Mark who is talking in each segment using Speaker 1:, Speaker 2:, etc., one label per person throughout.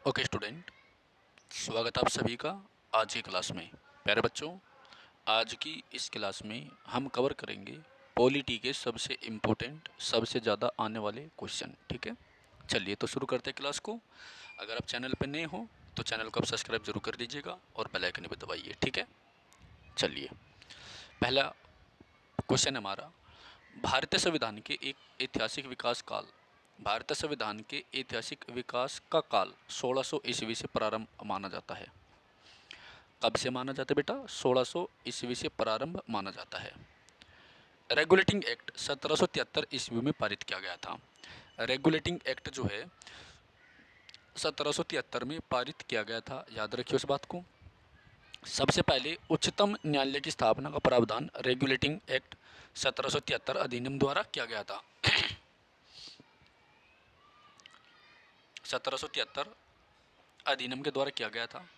Speaker 1: Okay student, स्वागत आप सभी का आज की क्लास में। प्यारे बच्चों, आज की इस क्लास में हम कवर करेंगे पॉलिटी के सबसे इम्पोर्टेंट, सबसे ज़्यादा आने वाले क्वेश्चन। ठीक है, चलिए तो शुरू करते हैं क्लास को। अगर आप चैनल पर नए हो तो चैनल को आप सब्सक्राइब जरूर कर दीजिएगा और बेल आइकन भी दबाइए। ठीक है, चलिए पहला क्वेश्चन हमारा, भारतीय संविधान के एक ऐतिहासिक विकास काल। भारतीय संविधान के ऐतिहासिक विकास का काल 1600 ईस्वी से प्रारंभ माना जाता है। कब से माना जाता है बेटा? 1600 ईस्वी से प्रारंभ माना जाता है। रेगुलेटिंग एक्ट 1773 ईस्वी में पारित किया गया था। रेगुलेटिंग एक्ट जो है 1773 में पारित किया गया था, याद रखिए उस बात को। सबसे पहले उच्चतम न्यायालय की स्थापना का प्रावधान रेगुलेटिंग एक्ट 1773 अधिनियम द्वारा किया गया था। 1773 अधिनियम के द्वारा किया गया था।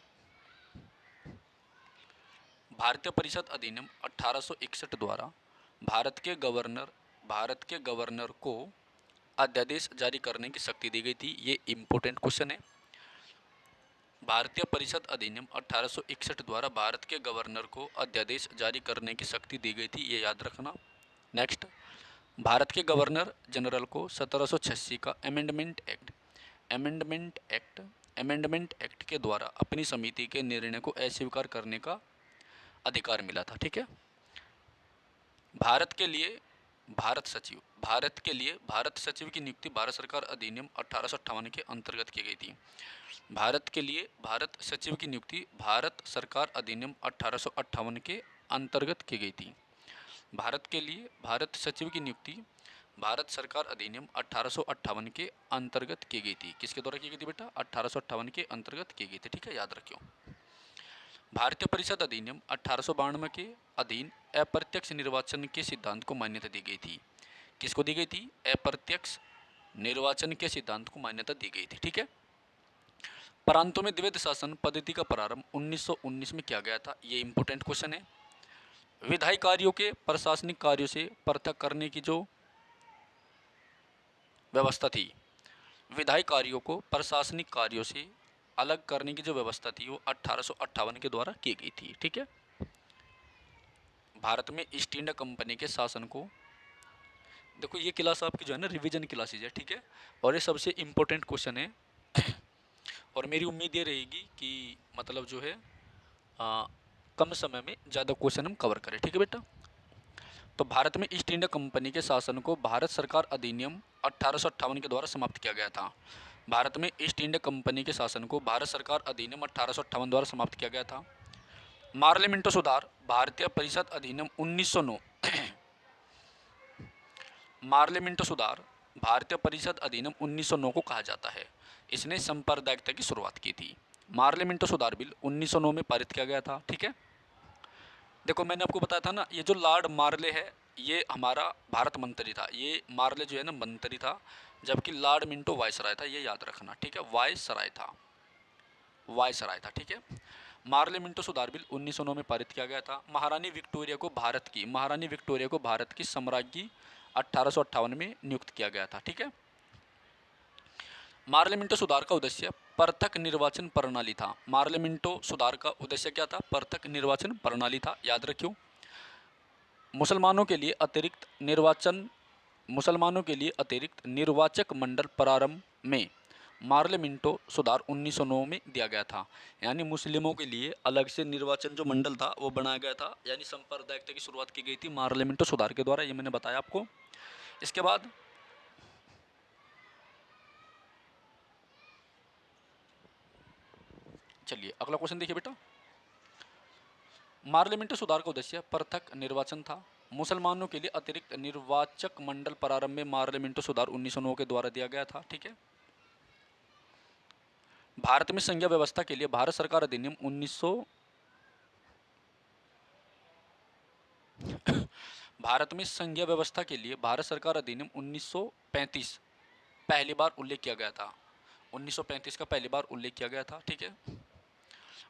Speaker 1: भारतीय परिषद अधिनियम 1861 द्वारा भारत के गवर्नर को अध्यादेश जारी करने की शक्ति दी गई थी। ये इम्पोर्टेंट क्वेश्चन है। भारतीय परिषद अधिनियम 1861 द्वारा भारत के गवर्नर को अध्यादेश जारी करने की शक्ति दी गई थी, ये याद रखना। नेक्स्ट, भारत के गवर्नर जनरल को 1786 का अमेंडमेंट एक्ट के द्वारा अपनी समिति के निर्णय को अस्वीकार करने का अधिकार मिला था। ठीक है, भारत के लिए भारत सचिव की नियुक्ति भारत सरकार अधिनियम 1858 के अंतर्गत की गई थी। भारत के लिए भारत सचिव की नियुक्ति भारत सरकार अधिनियम 1858 के अंतर्गत की गई थी। भारत के लिए भारत सचिव की नियुक्ति भारत सरकार अधिनियम 1858 के अंतर्गत की गई थी। किसके द्वारा की गई थी बेटा? 1858 के अंतर्गत की गई थी। ठीक है, याद रखियो। भारतीय परिषद अधिनियम 1892 के अधीन अप्रत्यक्ष निर्वाचन के सिद्धांत को मान्यता दी गई थी। किसको दी गई थी? अप्रत्यक्ष निर्वाचन के सिद्धांत को मान्यता दी गई थी। ठीक है, प्रांतों में द्वैध शासन पद्धति का प्रारंभ 1919 में किया गया था। ये इंपॉर्टेंट क्वेश्चन है। विधायी कार्यों के प्रशासनिक कार्यों से पृथक करने की जो व्यवस्था थी, विधायी कार्यों को प्रशासनिक कार्यों से अलग करने की जो व्यवस्था थी वो 1858 के द्वारा की गई थी। ठीक है, भारत में ईस्ट इंडिया कंपनी के शासन को, देखो ये क्लास आपकी जो है ना रिवीजन क्लासेज है। ठीक है, और ये सबसे इम्पोर्टेंट क्वेश्चन है और मेरी उम्मीद ये रहेगी कि मतलब जो है कम समय में ज़्यादा क्वेश्चन हम कवर करें। ठीक है बेटा, तो भारत में ईस्ट इंडिया कंपनी के शासन को भारत सरकार अधिनियम 1858 के द्वारा समाप्त किया गया था। भारत में ईस्ट इंडिया कंपनी के शासन को भारत सरकार अधिनियम 1858 द्वारा समाप्त किया गया था। मार्लिमेंटो सुधार भारतीय परिषद अधिनियम 1909 मार्लिमेंटो सुधार भारतीय परिषद अधिनियम 1909 को कहा जाता है। इसने सांप्रदायिकता की शुरुआत की थी। मार्लिमेंटो सुधार बिल 1909 में पारित किया गया था। ठीक है, देखो मैंने आपको बताया था ना, ये जो लॉर्ड मार्ले है ये हमारा भारत मंत्री था। ये मार्ले जो है ना मंत्री था, जबकि लॉर्ड मिंटो वायसराय था। ये याद रखना। ठीक है, वायसराय था। ठीक है, मार्ले मिंटो सुधार बिल 1909 में पारित किया गया था। महारानी विक्टोरिया को भारत की सम्राज्ञी 1858 में नियुक्त किया गया था। ठीक है, मार्लिमेंटो सुधार का उद्देश्य पृथक निर्वाचन प्रणाली था। मार्लिमेंटो सुधार का उद्देश्य क्या था? पृथक निर्वाचन प्रणाली था, याद रखियो। मुसलमानों के लिए अतिरिक्त निर्वाचक मंडल प्रारंभ में मार्लिमेंटो सुधार 1909 में दिया गया था। यानी मुस्लिमों के लिए अलग से निर्वाचन जो मंडल था वो बनाया गया था, यानी सांप्रदायिकता की शुरुआत की गई थी मार्लिमेंटो सुधार के द्वारा। ये मैंने बताया आपको। इसके बाद चलिए अगला क्वेश्चन देखिए बेटा। मार्लिमेंटो सुधार का उद्देश्य पृथक निर्वाचन था। मुसलमानों के लिए अतिरिक्त निर्वाचक मंडल प्रारंभ में मार्लिमेंटो सुधार 1909 के द्वारा दिया गया था। ठीक है, भारत में संघीय व्यवस्था के लिए भारत सरकार अधिनियम 1900 भारत में संघीय व्यवस्था के लिए भारत सरकार अधिनियम 1935 पहली बार उल्लेख किया गया था। 1935 का पहली बार उल्लेख किया गया था। ठीक है,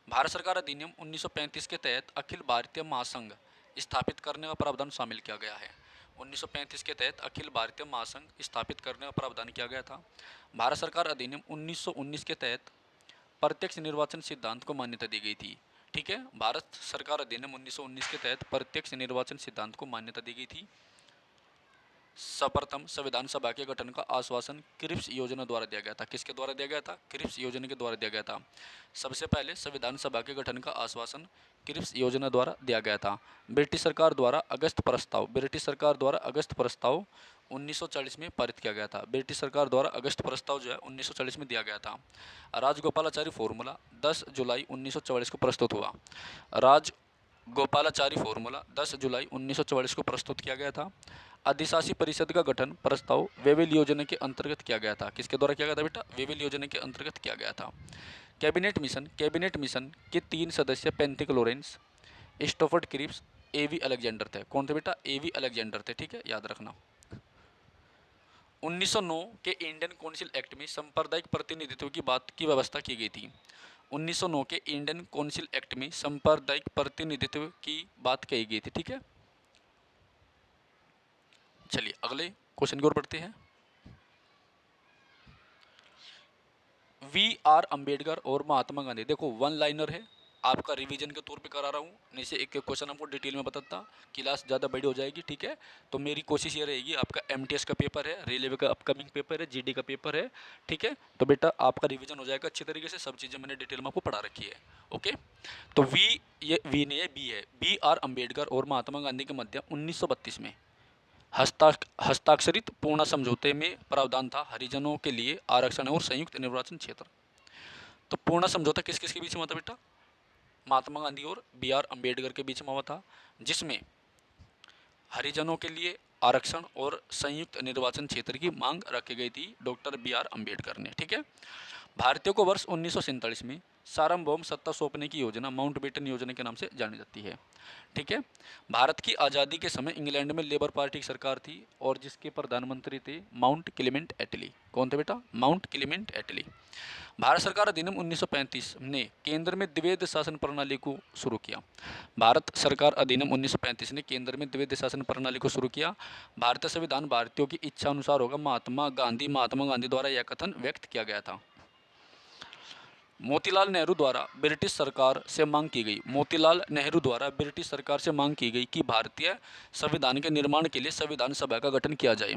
Speaker 1: भारत सरकार अधिनियम 1935 के तहत अखिल भारतीय महासंघ स्थापित करने का प्रावधान शामिल किया गया है। 1935 के तहत अखिल भारतीय महासंघ स्थापित करने का प्रावधान किया गया था। भारत सरकार अधिनियम 1919 के तहत प्रत्यक्ष निर्वाचन सिद्धांत को मान्यता दी गई थी। ठीक है, भारत सरकार अधिनियम 1919 के तहत प्रत्यक्ष निर्वाचन सिद्धांत को मान्यता दी गई थी। सर्वप्रथम संविधान सभा के गठन का आश्वासन क्रिप्स योजना द्वारा दिया गया था। किसके द्वारा दिया गया था? क्रिप्स योजना के द्वारा दिया गया था। सबसे पहले संविधान सभा के गठन का आश्वासन क्रिप्स योजना द्वारा दिया गया था। ब्रिटिश सरकार द्वारा अगस्त प्रस्ताव 1940 में पारित किया गया था। ब्रिटिश सरकार द्वारा अगस्त प्रस्ताव जो है 1940 में दिया गया था। राजगोपालाचारी फॉर्मूला 10 जुलाई 1944 को प्रस्तुत हुआ। राजगोपालाचारी फॉर्मूला 10 जुलाई 1944 को प्रस्तुत किया गया था। अधिशासी परिषद का गठन प्रस्ताव वेवेल योजना के अंतर्गत किया गया था। किसके द्वारा किया गया था बेटा? वेवेल योजना के अंतर्गत किया गया था। कैबिनेट मिशन के 3 सदस्य पेंथिक लॉरेंस, स्टोफर्ड क्रिप्स, एवी अलेक्जेंडर थे। कौन थे बेटा? एवी अलेक्जेंडर थे। ठीक है, याद रखना। 1909 के इंडियन काउंसिल एक्ट में सांप्रदायिक प्रतिनिधित्व की बात की व्यवस्था की गई थी। 1909 के इंडियन काउंसिल एक्ट में सांप्रदायिक प्रतिनिधित्व की बात कही गई थी। ठीक है, चलिए अगले क्वेश्चन की ओर बढ़ते हैं। V.R. अंबेडकर और महात्मा गांधी, देखो वन लाइनर है, आपका रिवीजन के तौर पे करा रहा हूँ, नहीं से एक क्वेश्चन आपको डिटेल में बताता, क्लास ज़्यादा बड़ी हो जाएगी। ठीक है, तो मेरी कोशिश ये रहेगी, आपका MTS का पेपर है, रेलवे का अपकमिंग पेपर है, GD का पेपर है। ठीक है, तो बेटा आपका रिवीजन हो जाएगा अच्छी तरीके से, सब चीज़ें मैंने डिटेल में आपको पढ़ा रखी है। ओके, तो ये वी नहीं है, बी है। B.R. अंबेडकर और महात्मा गांधी के मध्य 1932 में हस्ताक्षरित पूर्ण समझौते में प्रावधान था हरिजनों के लिए आरक्षण और संयुक्त निर्वाचन क्षेत्र। तो पूर्ण समझौता किस किस के बीच में हुआ था बेटा? महात्मा गांधी और B.R. अंबेडकर के बीच में हुआ था, जिसमें हरिजनों के लिए आरक्षण और संयुक्त निर्वाचन क्षेत्र की मांग रखी गई थी डॉक्टर B.R. अंबेडकर ने। ठीक है, भारतीयों को वर्ष 1947 में सार्वभौम सत्ता सौंपने की योजना माउंटबेटन योजना के नाम से जानी जाती है। ठीक है, भारत की आज़ादी के समय इंग्लैंड में लेबर पार्टी की सरकार थी और जिसके प्रधानमंत्री थे माउंट क्लेमेंट एटली। कौन थे बेटा? माउंट क्लेमेंट एटली। भारत सरकार अधिनियम 1935 ने केंद्र में द्वैध शासन प्रणाली को शुरू किया। भारत सरकार अधिनियम 1935 ने केंद्र में द्वैध शासन प्रणाली को शुरू किया। भारतीय संविधान भारतीयों की इच्छा अनुसार होगा। महात्मा गांधी द्वारा यह कथन व्यक्त किया गया था। मोतीलाल नेहरू द्वारा ब्रिटिश सरकार से मांग की गई। मोतीलाल नेहरू द्वारा ब्रिटिश सरकार से मांग की गई कि भारतीय संविधान के निर्माण के लिए संविधान सभा का गठन किया जाए।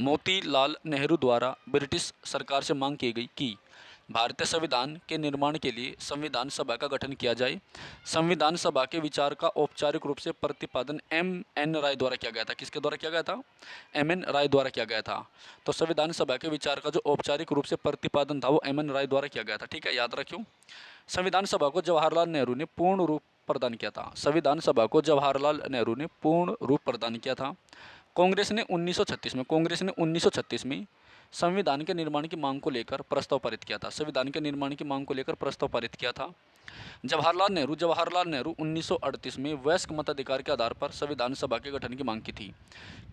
Speaker 1: मोतीलाल नेहरू द्वारा ब्रिटिश सरकार से मांग की गई कि भारतीय संविधान के निर्माण के लिए संविधान सभा का गठन किया जाए। संविधान सभा के विचार का औपचारिक रूप से प्रतिपादन M.N. राय द्वारा किया गया था। किसके द्वारा किया गया था? M.N. राय द्वारा किया गया था। तो संविधान सभा के विचार का जो औपचारिक रूप से प्रतिपादन था वो M.N. राय द्वारा किया गया था। ठीक है, याद रखियो। संविधान सभा को जवाहरलाल नेहरू ने पूर्ण रूप प्रदान किया था। संविधान सभा को जवाहरलाल नेहरू ने पूर्ण रूप प्रदान किया था। कांग्रेस ने 1936 में संविधान के निर्माण की मांग को लेकर प्रस्ताव पारित किया था। संविधान के निर्माण की मांग को लेकर प्रस्ताव पारित किया था। जवाहरलाल नेहरू 1938 में वयस्क मताधिकार के आधार पर संविधान सभा के गठन की मांग की थी।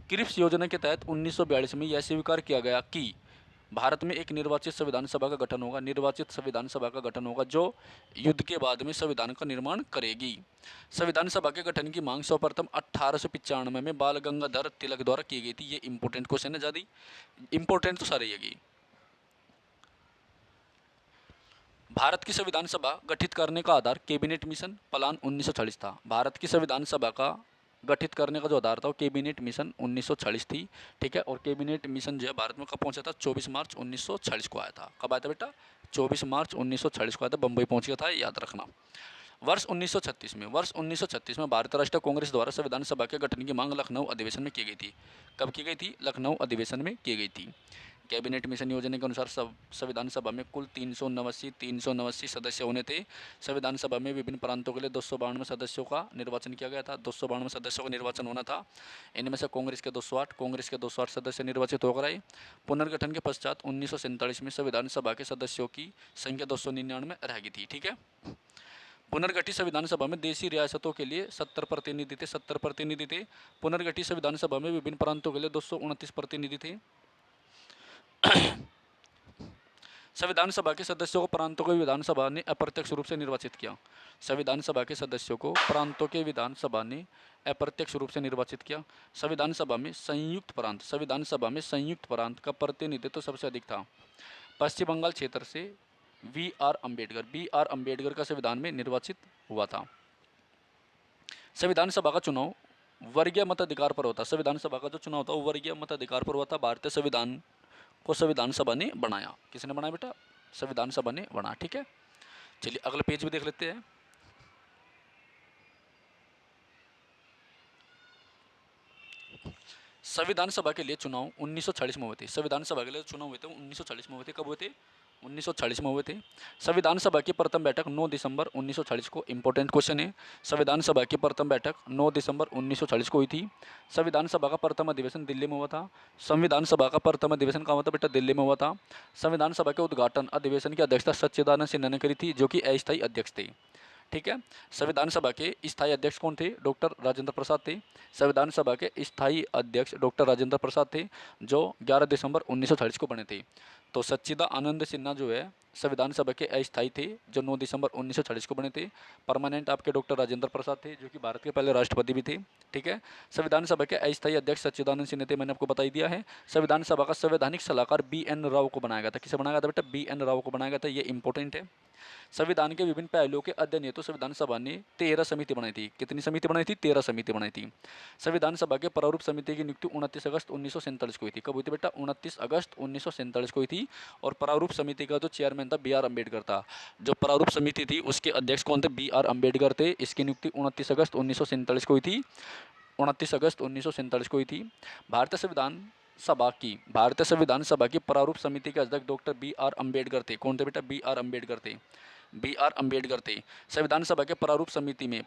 Speaker 1: क्रिप्स योजना के तहत 1942 में यह स्वीकार किया गया कि भारत में एक निर्वाचित संविधान सभा का गठन होगा। निर्वाचित संविधान सभा का गठन होगा जो युद्ध के बाद में संविधान का निर्माण करेगी। संविधान सभा के गठन की मांग सर्वप्रथम 1895 में बाल गंगाधर तिलक द्वारा की गई थी। ये इंपॉर्टेंट क्वेश्चन है, ज़्यादा इंपॉर्टेंट तो सारे ये। भारत की संविधान सभा गठित करने का आधार कैबिनेट मिशन प्लान 1940 था। भारत की संविधान सभा का गठित करने का जो आधार था वो कैबिनेट मिशन 1940 थी। ठीक है, और कैबिनेट मिशन जो है भारत में कब पहुंचा था? 24 मार्च 1940 को आया था। कब आया था बेटा? 24 मार्च 1940 को आया था, बम्बई पहुंच गया था, याद रखना। वर्ष 1936 में भारतीय राष्ट्रीय कांग्रेस द्वारा संविधान सभा के गठन की मांग लखनऊ अधिवेशन में की गई थी। कब की गई थी? लखनऊ अधिवेशन में की गई थी। कैबिनेट मिशन योजना के अनुसार संविधान सभा में कुल 379 सदस्य होने थे। संविधान सभा में विभिन्न प्रांतों के लिए 292 सदस्यों का निर्वाचन किया गया था। 292 सदस्यों का निर्वाचन होना था। इनमें से कांग्रेस के 208 सदस्य निर्वाचित होकर आए। पुनर्गठन के पश्चात 1947 में संविधान सभा के सदस्यों की संख्या 299 रह गई थी। ठीक है, पुनर्गठित संविधान सभा में देशी रियासतों के लिए 70 प्रतिनिधि थे। पुनर्गठित संविधान सभा में विभिन्न प्रांतों के लिए 229 प्रतिनिधि थे। संविधान सभा के सदस्यों को प्रांतों के विधानसभा ने अप्रत्यक्ष रूप से निर्वाचित किया। संविधान सभा के सदस्यों को प्रांतों के विधानसभा ने अप्रत्यक्ष रूप से निर्वाचित किया। संविधान सभा में संयुक्त प्रांत का प्रतिनिधित्व सबसे अधिक था। पश्चिम बंगाल क्षेत्र से बी आर अम्बेडकर का संविधान में निर्वाचित हुआ था। संविधान सभा का चुनाव वर्गीय मताधिकार पर होता। संविधान सभा का जो चुनाव था वो वर्गीय मताधिकार पर हुआ था। भारतीय संविधान को संविधान सभा ने बनाया। किसने बनाया बेटा? संविधान सभा ने बनाया। ठीक है, चलिए अगला पेज भी देख लेते हैं। संविधान सभा के लिए चुनाव 1940 में हुए थे। संविधान सभा के लिए चुनाव हुए थे 1940 में हुए थे। कब हुए थे? 1940 में हुए थे। संविधान सभा की प्रथम बैठक 9 दिसंबर 1940 को, इंपॉर्टेंट क्वेश्चन है, संविधान सभा की प्रथम बैठक 9 दिसंबर 1940 को हुई थी। संविधान सभा का प्रथम अधिवेशन दिल्ली में हुआ था। संविधान सभा का प्रथम अधिवेशन कहाँ हुआ था बेटा? दिल्ली में हुआ था। संविधान सभा के उद्घाटन अधिवेशन की अध्यक्षता सच्चिदानंद सिन्हा ने करी थी, जो कि अस्थायी अध्यक्ष थे। ठीक है, संविधान सभा के स्थायी अध्यक्ष कौन थे? डॉक्टर राजेंद्र प्रसाद थे। संविधान सभा के स्थायी अध्यक्ष डॉक्टर राजेंद्र प्रसाद थे, जो 11 दिसंबर 1940 को बने थे। तो सच्चिदानंद सिन्हा जो है संविधान सभा के अस्थायी थे, जो 9 दिसंबर 1940 को बने थे। परमानेंट आपके डॉक्टर राजेंद्र प्रसाद थे, जो कि भारत के पहले राष्ट्रपति भी थे। ठीक है, संविधान सभा के अस्थायी अध्यक्ष सच्चिदानंद सिन्हा थे, मैंने आपको बता ही दिया है। संविधान सभा का संवैधानिक सलाहकार BN राव को बनाया गया था। किसे बनाया गया था बेटा? BN राव को बनाया गया था, ये इंपॉर्टेंट है। संविधान के विभिन्न पहलुओं के अध्ययन हेतु संविधान सभा ने 13 समिति बनाई थी। कितनी समिति बनाई थी? 13 समिति बनाई थी। संविधान सभा के प्रारूप समिति की नियुक्ति 29 अगस्त 1947 को हुई थी। कब हुई थी बेटा? 29 अगस्त 1947 को हुई थी। और प्रारूप समिति का जो चेयरमैन था BR अम्बेडकर था। जो प्रारूप समिति थी उसके अध्यक्ष कौन थे? BR अम्बेडकर थे। इसकी नियुक्ति 29 अगस्त 1947 को हुई थी। 29 अगस्त 1947 को हुई थी। भारतीय संविधान सभा की प्रारूप समिति के अध्यक्ष डॉक्टर BR अम्बेडकर थे। कौन थे बेटा? BR अम्बेडकर थे। BR अम्बेडकर थे। संविधान सभा के प्रारूप समिति में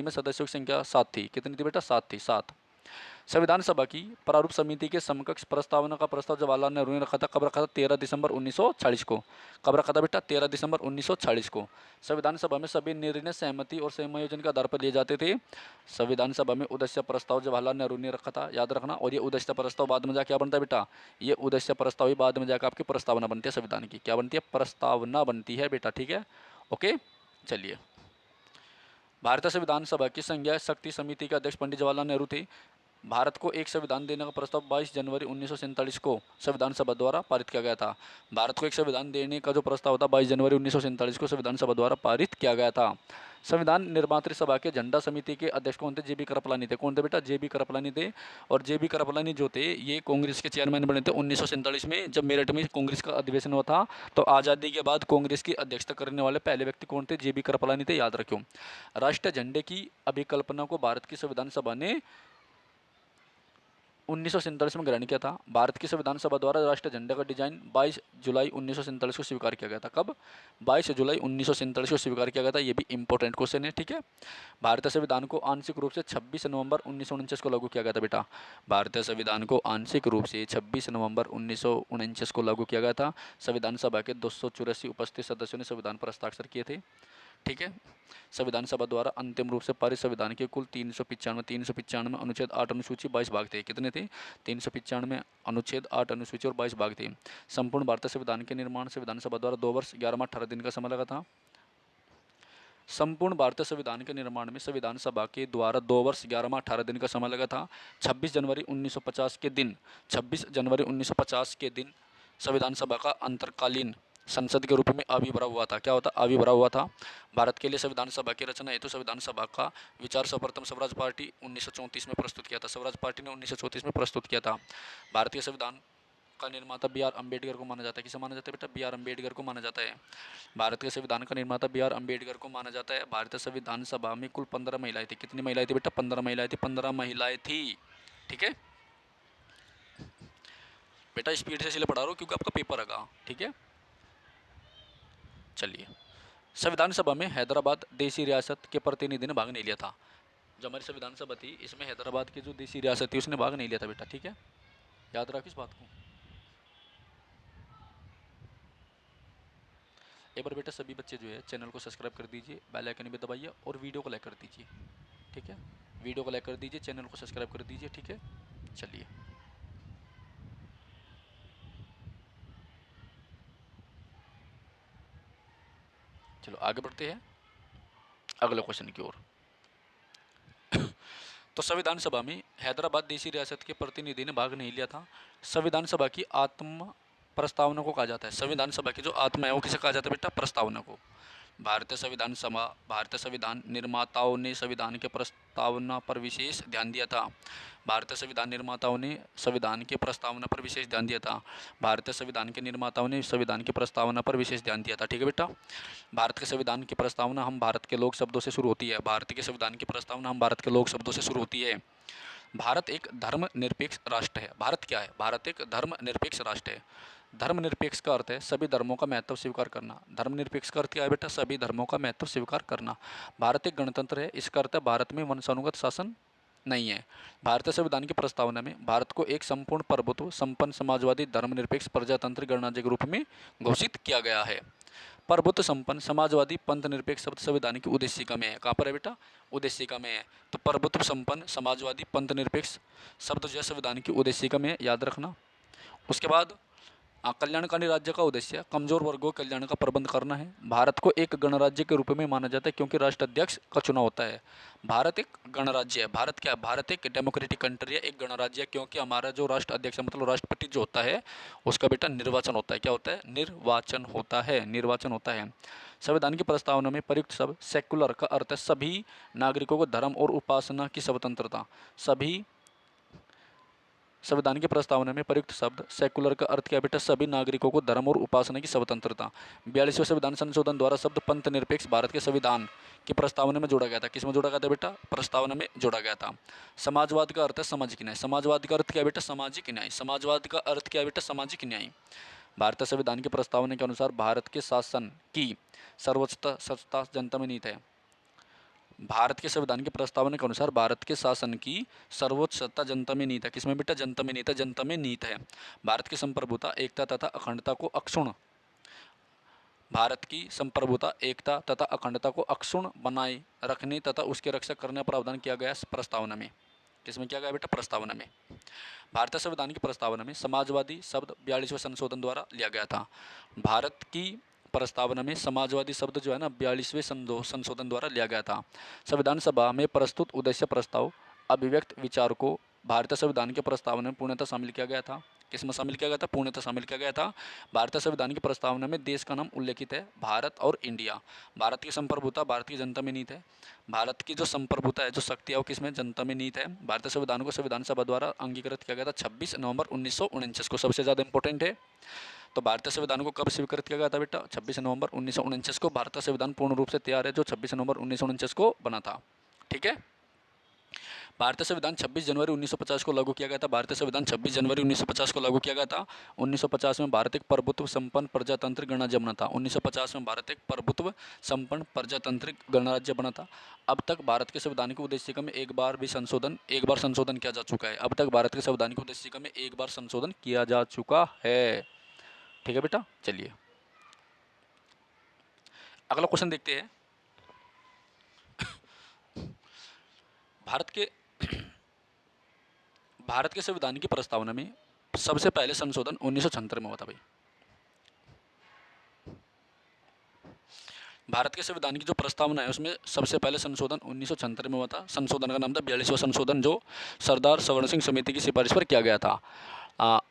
Speaker 1: सदस्यों की संख्या 7 थी। कितनी थी बेटा? 7 थी, 7। संविधान सभा की प्रारूप समिति के समकक्ष प्रस्तावना का प्रस्ताव जवाहरलाल नेहरू ने रखा था। कब रखा था? 13 दिसंबर 1940 को। कब रखा था बेटा? 13 दिसंबर 1940 को। संविधान सभा में सभी निर्णय सहमति और समायोजन के आधार पर लिए जाते थे। संविधान सभा में उद्देश्य प्रस्ताव जवाहरलाल नेहरू ने रखा था, याद रखना। और ये उद्देश्य प्रस्ताव बाद में जाकर क्या बनता है बेटा? ये उद्देश्य प्रस्ताव ही बाद में जाकर आपकी प्रस्तावना बनती है संविधान की। क्या बनती है? प्रस्तावना बनती है बेटा। ठीक है, ओके, चलिए। भारतीय संविधान सभा की संज्ञा शक्ति समिति के अध्यक्ष पंडित जवाहरलाल नेहरू थे। भारत को एक संविधान देने का प्रस्ताव 22 जनवरी 1947 को संविधान सभा द्वारा पारित किया गया था। भारत को एक संविधान देने का जो प्रस्ताव था 22 जनवरी 1947 को संविधान सभा द्वारा पारित किया गया था। संविधान निर्मात्री सभा के झंडा समिति के अध्यक्ष कौन थे? JB कृपलानी थे। कौन थे बेटा? JB कृपलानी थे। और JB कृपलानी जो थे ये कांग्रेस के चेयरमैन बने थे 1947 में, जब मेरठ में कांग्रेस का अधिवेशन हुआ था। तो आज़ादी के बाद कांग्रेस की अध्यक्षता करने वाले पहले व्यक्ति कौन थे? JB कृपलानी थे, याद रखियो। राष्ट्रीय झंडे की अभिकल्पना को भारत की संविधान सभा ने 1947 में ग्रहण किया था। भारत की संविधान सभा द्वारा राष्ट्रीय झंडे का डिजाइन 22 जुलाई 1947 को स्वीकार किया गया था। कब? 22 जुलाई 1947 को स्वीकार किया गया था। ये भी इंपॉर्टेंट क्वेश्चन है। ठीक है, भारतीय संविधान को आंशिक रूप से 26 नवंबर 1949 को लागू किया गया था बेटा। भारतीय संविधान को आंशिक रूप से 26 नवंबर 1949 को लागू किया गया था। संविधान सभा के 284 उपस्थित सदस्यों ने संविधान पर हस्ताक्षर किए थे। ठीक है, संविधान सभा द्वारा अंतिम रूप से पारित संविधान के कुल 395 अनुच्छेद 8 अनुसूची 22 भाग थे। कितने थे? 395 अनुच्छेद 8 अनुसूची और 22 भाग थे। संपूर्ण भारतीय संविधान के निर्माण संविधान सभा द्वारा 2 वर्ष 11 माह 18 दिन का समय लगा था। संपूर्ण भारतीय संविधान के निर्माण में संविधान सभा के द्वारा 2 वर्ष 11 माह 18 दिन का समय लगा था। 26 जनवरी 1950 के दिन संविधान सभा का अंतरकालीन संसद के रूप में आविर्भाव हुआ था। क्या होता? आविर्भाव हुआ था। भारत के लिए संविधान सभा की रचना हेतु संविधान सभा का विचार सर्वप्रथम स्वराज पार्टी 1934 में प्रस्तुत किया था। स्वराज पार्टी ने 1934 में प्रस्तुत किया था। भारतीय संविधान का निर्माता BR अम्बेडकर को माना जाता है। किसे माना जाता है बेटा? BR अम्बेडकर को माना जाता है। भारत के संविधान का निर्माता BR अम्बेडकर को माना जाता है। भारतीय संविधान सभा में कुल 15 महिलाएं थी। कितनी महिलाएं थी बेटा? 15 महिलाएं थी। 15 महिलाएं थी। ठीक है बेटा, स्पीड से इसलिए पढ़ा रहा हूँ क्योंकि आपका पेपर आएगा। ठीक है, चलिए। संविधान सभा में हैदराबाद देसी रियासत के प्रतिनिधि ने भाग नहीं लिया था। जो हमारी संविधान सभा थी इसमें हैदराबाद की जो देसी रियासत थी उसने भाग नहीं लिया था बेटा। ठीक है, याद रखो इस बात को। एक बार बेटा सभी बच्चे जो है चैनल को सब्सक्राइब कर दीजिए, बेल आइकन भी दबाइए और वीडियो को लाइक कर दीजिए। ठीक है, वीडियो को लाइक कर दीजिए, चैनल को सब्सक्राइब कर दीजिए। ठीक है, चलिए। चलो आगे बढ़ते हैं अगले क्वेश्चन की ओर। तो संविधान सभा में हैदराबाद देसी रियासत के प्रतिनिधि ने भाग नहीं लिया था। संविधान सभा की प्रस्तावना को कहा जाता है। संविधान सभा की जो आत्मा है वो किसे कहा जाता है बेटा? प्रस्तावना को। भारतीय संविधान निर्माताओं ने संविधान के प्रस्तावना पर विशेष ध्यान दिया था। भारतीय संविधान निर्माताओं ने संविधान के प्रस्तावना पर विशेष ध्यान दिया था। भारतीय संविधान के निर्माताओं ने संविधान की प्रस्तावना पर विशेष ध्यान दिया था। ठीक है बेटा। भारत के संविधान की प्रस्तावना हम भारत के लोक शब्दों से शुरू होती है। भारत के संविधान की प्रस्तावना हम भारत के लोक शब्दों से शुरू होती है। भारत एक धर्मनिरपेक्ष राष्ट्र है। भारत क्या है? भारत एक धर्मनिरपेक्ष राष्ट्र है। धर्मनिरपेक्ष का अर्थ है सभी धर्मों का महत्व स्वीकार करना। धर्मनिरपेक्ष का अर्थ क्या है बेटा? सभी धर्मों का महत्व स्वीकार करना। भारत एक गणतंत्र है। इसका अर्थ है भारत में वंशानुगत शासन नहीं है। भारतीय संविधान की प्रस्तावना में भारत को एक संपूर्ण प्रभुत्व संपन्न समाजवादी धर्मनिरपेक्ष प्रजातंत्र गणराज्य के रूप में घोषित किया गया है। प्रभुत्व संपन्न समाजवादी पंथ निरपेक्ष शब्द संविधान की उद्देशिका में है। कहाँ पर है बेटा? उद्देशिका में है। तो प्रभुत्व संपन्न समाजवादी पंथ निरपेक्ष शब्द जो है संविधान की उद्देशिका में है, याद रखना। उसके बाद कल्याणकारी राज्य का उद्देश्य कमजोर वर्गों के कल्याण का प्रबंध करना है। भारत को एक गणराज्य के रूप में माना जाता है क्योंकि राष्ट्राध्यक्ष का चुनाव होता है। भारत एक गणराज्य है। भारत क्या है? भारत एक डेमोक्रेटिक कंट्री है, एक गणराज्य है, क्योंकि हमारा जो राष्ट्र अध्यक्ष मतलब राष्ट्रपति जो होता है उसका बेटा निर्वाचन होता है। क्या होता है? निर्वाचन होता है। निर्वाचन होता है। संविधान की प्रस्तावना में प्रयुक्त शब्द सेक्युलर का अर्थ है सभी नागरिकों को धर्म और उपासना की स्वतंत्रता। सभी संविधान की प्रस्तावना में प्रयुक्त शब्द सेकुलर का अर्थ क्या बेटा? सभी नागरिकों को धर्म और उपासना की स्वतंत्रता। 42वें संविधान संशोधन द्वारा शब्द पंथ निरपेक्ष भारत के संविधान की प्रस्तावना में जोड़ा गया था। किसमें जोड़ा गया था बेटा? प्रस्तावना में जोड़ा गया था। समाजवाद का अर्थ है सामाजिक न्याय। समाजवाद का अर्थ क्या बेटा? सामाजिक न्याय। समाजवाद का अर्थ क्या बेटा? सामाजिक न्याय। भारतीय संविधान की प्रस्तावना के अनुसार भारत के शासन की सर्वोच्च सत्ता जनता में निहित है। भारत के संविधान के प्रस्तावना के अनुसार भारत के शासन की सर्वोच्च सत्ता जनता में निहित है। किसमें बेटा? जनता में निहित है। जनता में निहित है। भारत की संप्रभुता एकता तथा अखंडता को अक्षुण्ण भारत की संप्रभुता एकता तथा अखंडता को अक्षुण्ण बनाए रखने तथा उसकी रक्षा करने का प्रावधान किया गया प्रस्तावना में। किसमें किया गया बेटा? प्रस्तावना में। भारतीय संविधान की प्रस्तावना में समाजवादी शब्द 42वें संशोधन द्वारा लिया गया था। भारत की प्रस्तावना में समाजवादी शब्द जो है ना 42वें संशोधन द्वारा लिया गया था। संविधान सभा में प्रस्तुत उद्देश्य प्रस्ताव अभिव्यक्त विचार को भारतीय संविधान के प्रस्तावना में पूर्णतः शामिल किया गया था। किसमें शामिल किया गया था? पूर्णतः शामिल किया गया था। भारतीय संविधान की प्रस्तावना में देश का नाम उल्लेखित है, भारत और इंडिया। भारत की संप्रभुता भारतीय जनता में निहित है। भारत की जो संप्रभुता है, जो शक्ति है, वो किसमें? जनता में निहित है। भारतीय संविधान को संविधान सभा द्वारा अंगीकृत किया गया था 26 नवंबर 1949 को। सबसे ज़्यादा इंपॉर्टेंट है। तो भारतीय संविधान को कब स्वीकृत किया गया था बेटा? 26 नवंबर 1949 को। भारतीय संविधान पूर्ण रूप से तैयार है जो 26 नवंबर 1949 को बना था। ठीक है। भारतीय संविधान 26 जनवरी 1950 को लागू किया गया था। भारतीय संविधान 26 जनवरी 1950 को लागू किया गया था। 1950 में भारत एक प्रभुत्व संपन्न प्रजातांत्रिक गणराज्य बना था। 1950 में भारत एक प्रभुत्व संपन्न प्रजातांत्रिक गणराज्य बना था। अब तक भारत के संविधान की उद्देशिका में एक बार संशोधन किया जा चुका है। अब तक भारत के संविधान की उद्देशिका में एक बार संशोधन किया जा चुका है। ठीक है बेटा। चलिए अगला क्वेश्चन देखते हैं। भारत के संविधान की प्रस्तावना में सबसे पहले संशोधन 1976 में हुआ था भाई। भारत के संविधान की जो प्रस्तावना है उसमें सबसे पहले संशोधन 1976 में हुआ था। संशोधन का नाम था 42वां संशोधन, जो सरदार सवर्ण सिंह समिति की सिफारिश पर किया गया था।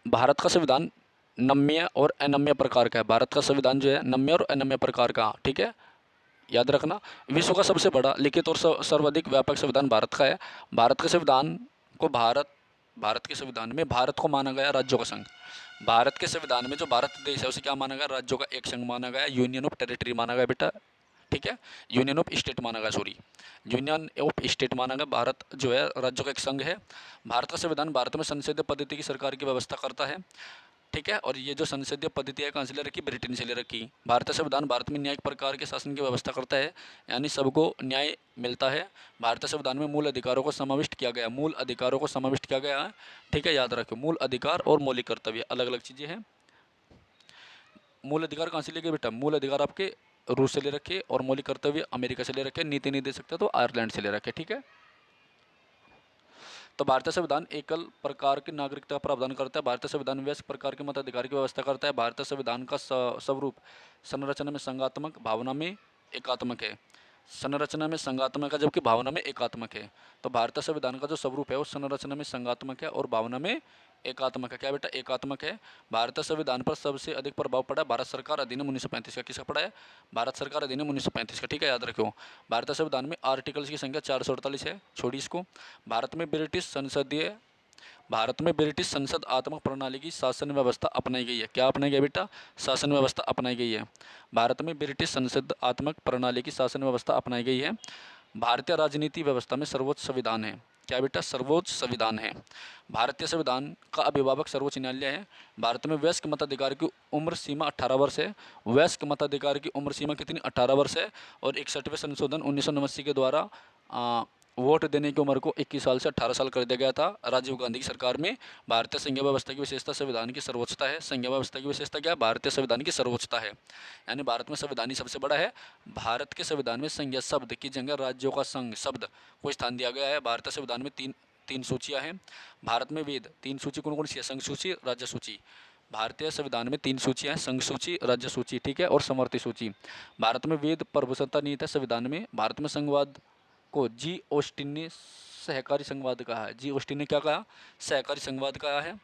Speaker 1: भारत का संविधान नम्य और अनम्य प्रकार का है। भारत का संविधान जो है नम्य और अनम्य प्रकार का। ठीक है, याद रखना। विश्व का सबसे बड़ा लिखित और सर्वाधिक व्यापक संविधान भारत का है। भारत के संविधान को भारत के संविधान में भारत को माना गया राज्यों का संघ। भारत के संविधान में जो भारत देश है उसे क्या माना गया? राज्यों का एक संघ माना गया, यूनियन ऑफ टेरिटरी माना गया बेटा। ठीक है, यूनियन ऑफ स्टेट माना गया, यूनियन ऑफ स्टेट माना गया। भारत जो है राज्यों का एक संघ है। भारत का संविधान भारत में संसदीय पद्धति की सरकार की व्यवस्था करता है। ठीक है, और ये जो संसदीय पद्धति है कहाँ से ले रखी? ब्रिटेन से ले रखी। भारतीय संविधान भारत में न्यायिक प्रकार के शासन की व्यवस्था करता है, यानी सबको न्याय मिलता है। भारतीय संविधान में मूल अधिकारों को समाविष्ट किया गया। मूल अधिकारों को समाविष्ट किया गया है। ठीक है, याद रखो, मूल अधिकार और मौलिक कर्तव्य अलग अलग चीज़ें हैं। मूल अधिकार कहाँ से ले गए बेटा? मूल अधिकार आपके रूस से ले रखे और मौलिक कर्तव्य अमेरिका से ले रखे। नीति नहीं दे सकते तो आयरलैंड से ले रखे। ठीक है, तो भारतीय संविधान एकल प्रकार की नागरिकता का प्रावधान करता है। भारतीय संविधान वयस्क प्रकार के मताधिकार की व्यवस्था करता है। भारतीय संविधान का स्वरूप संरचना में संघात्मक, भावना में एकात्मक है। संरचना में संघात्मक है जबकि भावना में एकात्मक है। तो भारतीय संविधान का जो स्वरूप है वो संरचना में संघात्मक है और भावना में एकात्मक है। क्या बेटा? एकात्मक है। भारतीय संविधान पर सबसे अधिक प्रभाव पड़ा भारत सरकार अधिनियम 1935 का। किसका पड़ा है? भारत सरकार अधिनियम 1935 का। ठीक है, याद रखो। भारतीय संविधान में आर्टिकल्स की संख्या 448 है, छोड़ी इसको। भारत में ब्रिटिश संसदात्मक प्रणाली की शासन व्यवस्था अपनाई गई है। क्या अपनाई गई बेटा? शासन व्यवस्था अपनाई गई है। भारत में ब्रिटिश संसदात्मक प्रणाली की शासन व्यवस्था अपनाई गई है। भारतीय राजनीति व्यवस्था में सर्वोच्च संविधान है। क्या बेटा? सर्वोच्च संविधान है। भारतीय संविधान का अभिभावक सर्वोच्च न्यायालय है। भारत में वयस्क मताधिकार की उम्र सीमा 18 वर्ष है। वयस्क मताधिकार की उम्र सीमा कितनी? 18 वर्ष है। और 61वें संशोधन 1989 के द्वारा वोट देने की उम्र को 21 साल से 18 साल कर दिया गया था राजीव गांधी की सरकार में। भारतीय संघीय व्यवस्था की विशेषता संविधान की सर्वोच्चता है। संघीय व्यवस्था की विशेषता क्या है? भारतीय संविधान की सर्वोच्चता है। यानी भारत में संविधान ही सबसे बड़ा है। भारत के संविधान में संघीय शब्द की जगह राज्यों का संघ शब्द को स्थान दिया गया है। भारतीय संविधान में तीन सूचियाँ हैं। भारत में वेद 3 सूची कौन कौन सी है? संघ सूची, राज्य सूची। भारतीय संविधान में 3 सूचियाँ हैं, संघ सूची, राज्य सूची, ठीक है, और समवर्ती सूची। भारत में वेद प्रभुसत्ता नीति है संविधान में। भारत में संघवाद को जी ऑस्टिन ने सहकारी संघवाद कहा है। जी ऑस्टिन ने क्या कहा? सहकारी संघवाद कहा है।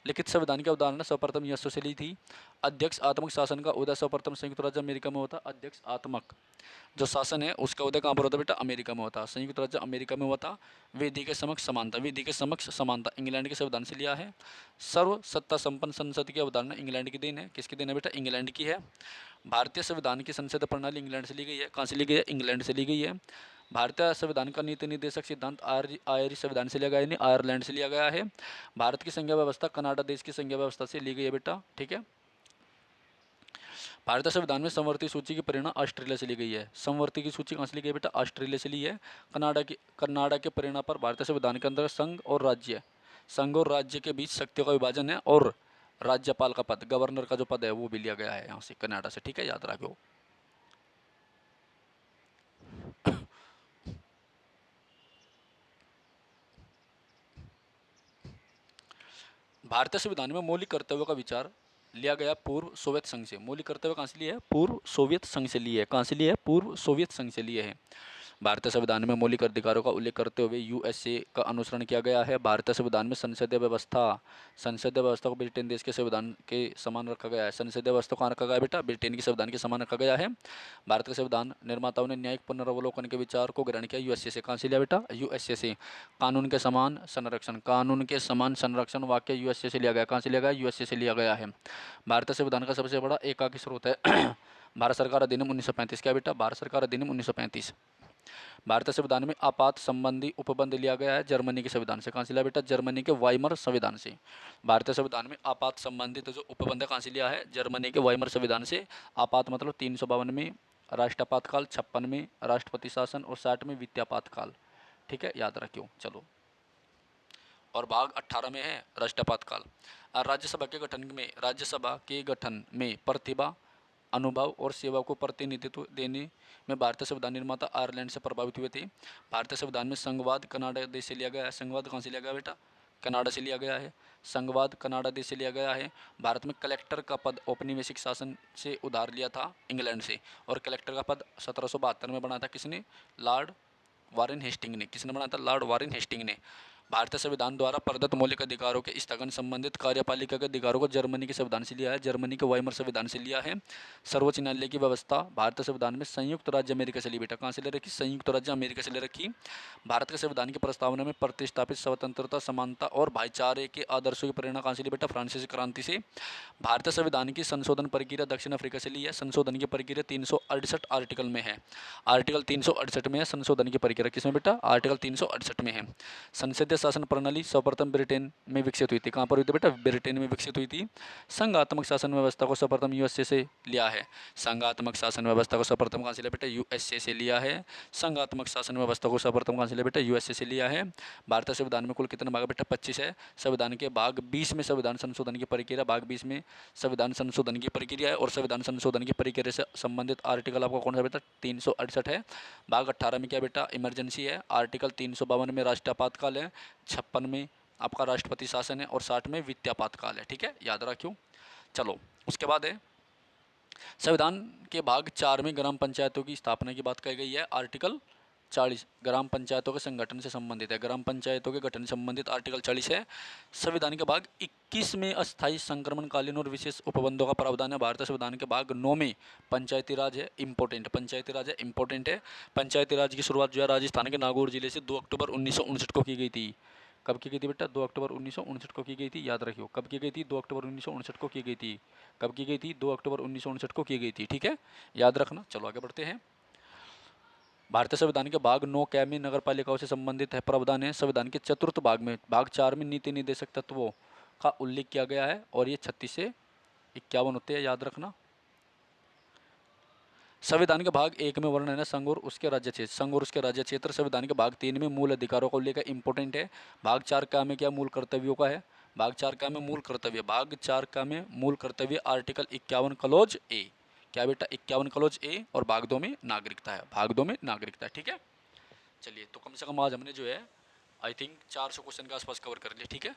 Speaker 1: लिखित संविधान की अवधारणा सर्वप्रथम यूएसए से ली थी। अध्यक्ष आत्मक शासन का उदय सर्वप्रथम संयुक्त राज्य अमेरिका में होता। अध्यक्ष आत्मक जो शासन है उसका उदय कहाँ पर होता बेटा? अमेरिका में होता। संयुक्त राज्य अमेरिका में होता। विधि के समक्ष समानता, विधि के समक्ष समानता इंग्लैंड के संविधान से लिया है। सर्व सत्ता संपन्न संसद की अवधारणा इंग्लैंड की देन है। किसकी देन है बेटा? इंग्लैंड की है। भारतीय संविधान की संसद प्रणाली इंग्लैंड से ली गई है। कहाँ से ली गई है? इंग्लैंड से ली गई है। भारतीय संविधान का नीति निर्देशक सिद्धांत आयरिश संविधान से लिया गया है, आयरलैंड से लिया गया है। भारत की संघीय व्यवस्था कनाडा देश की संघीय व्यवस्था से ली गई है बेटा, ठीक है। भारतीय संविधान में समवर्ती सूची की प्रेरणा ऑस्ट्रेलिया से ली गई है। समवर्ती की सूची कहाँ से ली गई बेटा? ऑस्ट्रेलिया से ली है। कनाडा के प्रेरणा पर भारतीय संविधान के अंदर संघ और राज्य के बीच शक्तियों का विभाजन है, और राज्यपाल का पद, गवर्नर का जो पद है वो भी लिया गया है यहाँ से, कनाडा से, ठीक है, याद रखो। भारतीय संविधान में मौलिक कर्तव्यों का विचार लिया गया पूर्व सोवियत संघ से। मौलिक कर्तव्य कहाँ से लिए है? पूर्व सोवियत संघ से लिए है। कहाँ से लिए है? पूर्व सोवियत संघ से लिए है। भारतीय संविधान में मौलिक अधिकारों का उल्लेख करते हुए यूएसए का अनुसरण किया गया है। भारतीय संविधान में संसदीय व्यवस्था को ब्रिटेन देश के संविधान के समान रखा गया है। संसदीय व्यवस्था कहाँ रखा गया है बेटा? ब्रिटेन के संविधान के समान रखा गया है। भारत के संविधान निर्माताओं ने न्यायिक पुनर्वलोकन के विचार को ग्रहण किया यूएसए से। कहाँ से लिया बेटा? यूएसए से। कानून के समान संरक्षण वाक्य यूएसए से लिया गया। कहाँ से लिया गया? यूएसए से लिया गया है। भारतीय संविधान का सबसे बड़ा एकाकी स्रोत है भारत सरकार अधिनियम 1935। क्या बेटा? भारत सरकार अधिनियम 1935। भारतीय संविधान में आपात संबंधी उपबंध लिया गया है जर्मनी के संविधान से। कहाँ से लिया बेटा? जर्मनी के वाइमर संविधान से। भारतीय संविधान में आपात संबंधित जो उपबंध कहाँ से लिया है? जर्मनी के वाइमर संविधान से। आपात मतलब 352 में राष्ट्रपातकाल, 56 में राष्ट्रपति शासन और 60 में वित्तापातकाल, ठीक है, याद रखियो। चलो, और भाग 18 में है राष्ट्रपातकाल। राज्यसभा के गठन में प्रतिभा, अनुभव और सेवा को प्रतिनिधित्व देने में भारतीय संविधान निर्माता आयरलैंड से प्रभावित हुए थे। भारतीय संविधान में संघवाद कनाडा देश से लिया गया है। संघवाद कहाँ से लिया गया बेटा? कनाडा से लिया गया है। संघवाद कनाडा देश से लिया गया है। भारत में कलेक्टर का पद औपनिवेशिक शासन से उधार लिया था इंग्लैंड से, और कलेक्टर का पद 1772 में बना था किसने? लॉर्ड वारेन हेस्टिंग ने। किसने बनाया था? लॉर्ड वारेन हेस्टिंग ने। भारतीय संविधान द्वारा प्रदत्त मौलिक अधिकारों के स्थगन संबंधित कार्यपालिका के अधिकारों को जर्मनी के संविधान से लिया है। जर्मनी के वाइमर संविधान से लिया है। सर्वोच्च न्यायालय की व्यवस्था भारतीय संविधान में संयुक्त राज्य अमेरिका से ली बेटा। कहाँ से ले रखी? संयुक्त राज्य अमेरिका से ले रखी। भारत के संविधान की प्रस्तावना में प्रतिष्ठापित स्वतंत्रता, समानता और भाईचारे के आदर्शों की प्रेरणा कहाँ से ली बेटा? फ्रांसीसी क्रांति से। भारतीय संविधान की संशोधन प्रक्रिया दक्षिण अफ्रीका से ली है। संशोधन की प्रक्रिया 368 आर्टिकल में है। आर्टिकल 368 में है संशोधन की प्रक्रिया। किसमें बेटा? आर्टिकल 368 में है। संसदीय शासन प्रणाली सर्वप्रथम ब्रिटेन में विकसित हुई थी। कहाँ पर हुई थी बेटा? ब्रिटेन में विकसित हुई थी। संघात्मक शासन व्यवस्था को सर्वप्रथम यूएसए से लिया है। संघात्मक शासन व्यवस्था को सर्वप्रथम कहाँ से लिया बेटा? यूएसए से लिया है। संघात्मक शासन व्यवस्था को सर्वप्रथम कहाँ से लिया बेटा? यूएसए से लिया है। भारतीय संविधान में कुल कितने भाग बेटा? 25 है। संविधान के भाग 20 में संविधान संशोधन की प्रक्रिया, भाग 20 में संविधान संशोधन की प्रक्रिया है, और संविधान संशोधन की प्रक्रिया से संबंधित आर्टिकल आपको कौन सा बेटा? 368 है। भाग 18 में क्या बेटा? इमरजेंसी है। आर्टिकल 352 में राष्ट्रपातकाल है। 56 में आपका राष्ट्रपति शासन है, और 60 में वित्तापातकाल है, ठीक है, याद रखियो। चलो, उसके बाद है संविधान के भाग 4 में ग्राम पंचायतों की स्थापना की बात कही गई है। आर्टिकल 40 ग्राम पंचायतों के संगठन से संबंधित है। ग्राम पंचायतों के गठन से संबंधित आर्टिकल 40 है। संविधान के भाग 21 में अस्थायी संक्रमणकालीन और विशेष उपबंधों का प्रावधान है। भारतीय संविधान के भाग 9 में पंचायती राज है, इंपॉर्टेंट पंचायती राज है, इंपॉर्टेंट है। पंचायती राज की शुरुआत जो है राजस्थान के नागौर जिले से 2 अक्टूबर 1959 को की गई थी। कब की गई थी बेटा? 2 अक्टूबर 1959 को की गई थी, याद रखियो। कब की गई थी? 2 अक्टूबर 1959 को की गई थी। कब की गई थी? 2 अक्टूबर 1959 को की गई थी, ठीक है, याद रखना। चलो आगे बढ़ते हैं। भारतीय संविधान के भाग 9 कै में नगर पालिकाओं से संबंधित है प्रावधान है। संविधान के चतुर्थ भाग में भाग 4 में नीति निर्देशक तत्वों का उल्लेख किया गया है और ये 36 से 51 होते हैं, याद रखना। संविधान के भाग 1 में वर्णन है संघ और उसके राज्य क्षेत्र। संघ और उसके राज्य क्षेत्र। संविधान के भाग 3 में मूल अधिकारों का उल्लेख है, इंपॉर्टेंट है। भाग 4 का में क्या? मूल कर्तव्यों का है। भाग 4 का में मूल कर्तव्य। भाग 4 का में मूल कर्तव्य आर्टिकल 51 क्लोज ए। क्या बेटा? 51 क्लोज ए। और भाग 2 में नागरिकता है। भाग 2 में नागरिकता है, ठीक है। चलिए, तो कम से कम आज हमने जो है आई थिंक 400 क्वेश्चन के आसपास कवर कर लिया, ठीक है।